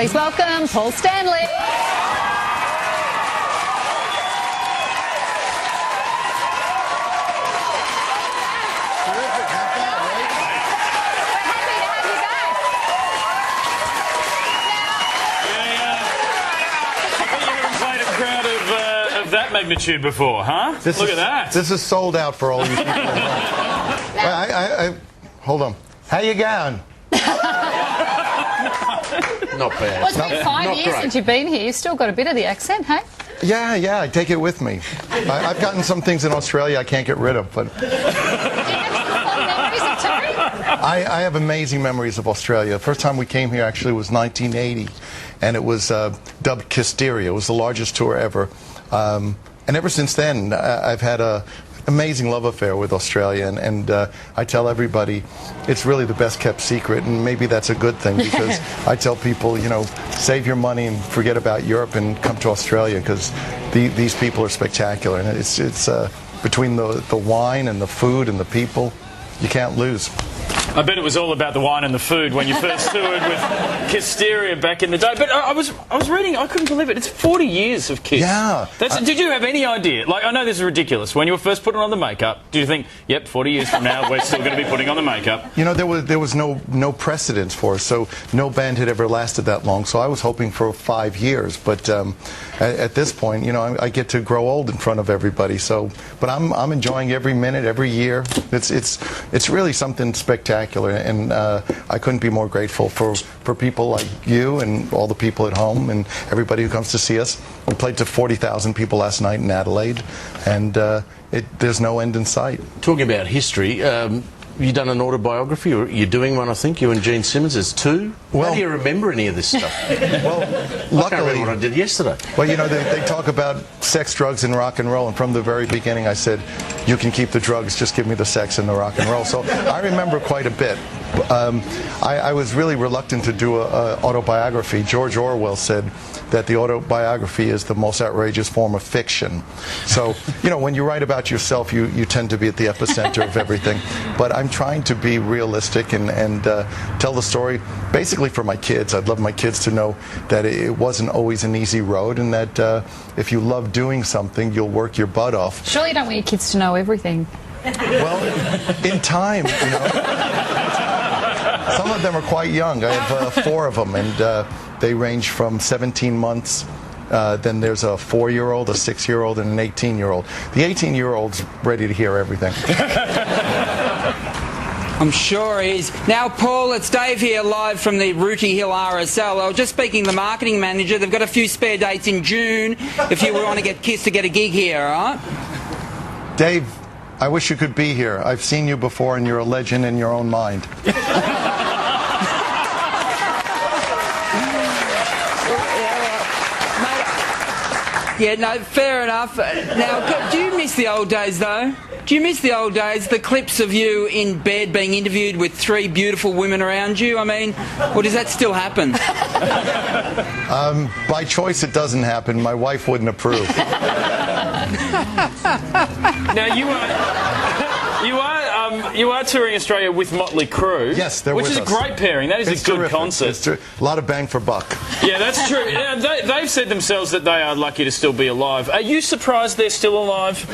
Please welcome Paul Stanley. That magnitude before, huh? Look at that. This is sold out for all you people. Hold on. How you going? Not bad. Well, it's been 5 years since you've been here. You've still got a bit of the accent, hey? Yeah, I take it with me. I've gotten some things in Australia I can't get rid of, but... Do you have some fond memories of touring? I have amazing memories of Australia. The first time we came here actually was 1980, and it was dubbed Kisteria. It was the largest tour ever. And ever since then, I've had an amazing love affair with Australia, and I tell everybody it's really the best kept secret, and maybe that's a good thing, because I tell people, you know, save your money and forget about Europe and come to Australia, because these people are spectacular, and it's between the wine and the food and the people, you can't lose. I bet it was all about the wine and the food when you first toured with Kisteria back in the day. But I was reading, I couldn't believe it. It's 40 years of Kiss. Yeah. Did you have any idea? Like, I know this is ridiculous. When you were first putting on the makeup, did you think, yep, 40 years from now, we're still going to be putting on the makeup? You know, there was no precedence for us, so no band had ever lasted that long. So I was hoping for 5 years, but at this point, you know, I get to grow old in front of everybody. So, but I'm enjoying every minute, every year. It's really something spectacular. And I couldn't be more grateful for people like you and all the people at home and everybody who comes to see us. We played to 40,000 people last night in Adelaide, and there's no end in sight. Talking about history, you've done an autobiography, or you're doing one, I think, you and Gene Simmons. There's two. Well, how do you remember any of this stuff? Well, luckily, I can't remember what I did yesterday. Well, you know, they talk about sex, drugs, and rock and roll, and from the very beginning I said, you can keep the drugs, just give me the sex and the rock and roll. So I remember quite a bit. I was really reluctant to do an autobiography. George Orwell said that the autobiography is the most outrageous form of fiction. So, you know, when you write about yourself, you tend to be at the epicenter of everything. But I'm trying to be realistic and tell the story basically for my kids. I'd love my kids to know that it wasn't always an easy road, and that if you love doing something, you'll work your butt off. Surely you don't want your kids to know everything. Well, in time, you know. Some of them are quite young. I have 4 of them, and they range from 17 months. Then there's a 4-year-old, a 6-year-old, and an 18-year-old. The 18-year-old's ready to hear everything. I'm sure he is. Now, Paul, it's Dave here live from the Rooty Hill RSL. I was just speaking to the marketing manager. They've got a few spare dates in June if you want to get Kiss to get a gig here, all right? Dave, I wish you could be here. I've seen you before, and you're a legend in your own mind. Yeah, no, fair enough. Now, do you miss the old days, though? Do you miss the old days, the clips of you in bed being interviewed with 3 beautiful women around you? I mean, or does that still happen? By choice, it doesn't happen. My wife wouldn't approve. Now, you are touring Australia with Motley Crue. Yes, they're which with is us. A great pairing. That is It's a good terrific. concert. It's a lot of bang for buck. Yeah, that's true. Yeah, they've said themselves that they are lucky to still be alive. Are you surprised they're still alive?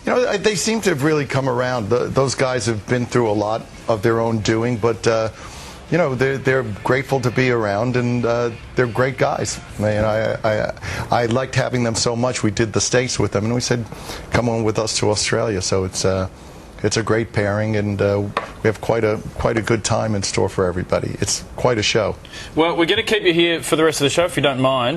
You know, they seem to have really come around. Those guys have been through a lot of their own doing, but you know, they're grateful to be around, and they're great guys. I liked having them so much. We did the States with them, and we said, come on with us to Australia. So it's a great pairing, and we have quite a good time in store for everybody. It's quite a show. Well, we're going to keep you here for the rest of the show, if you don't mind.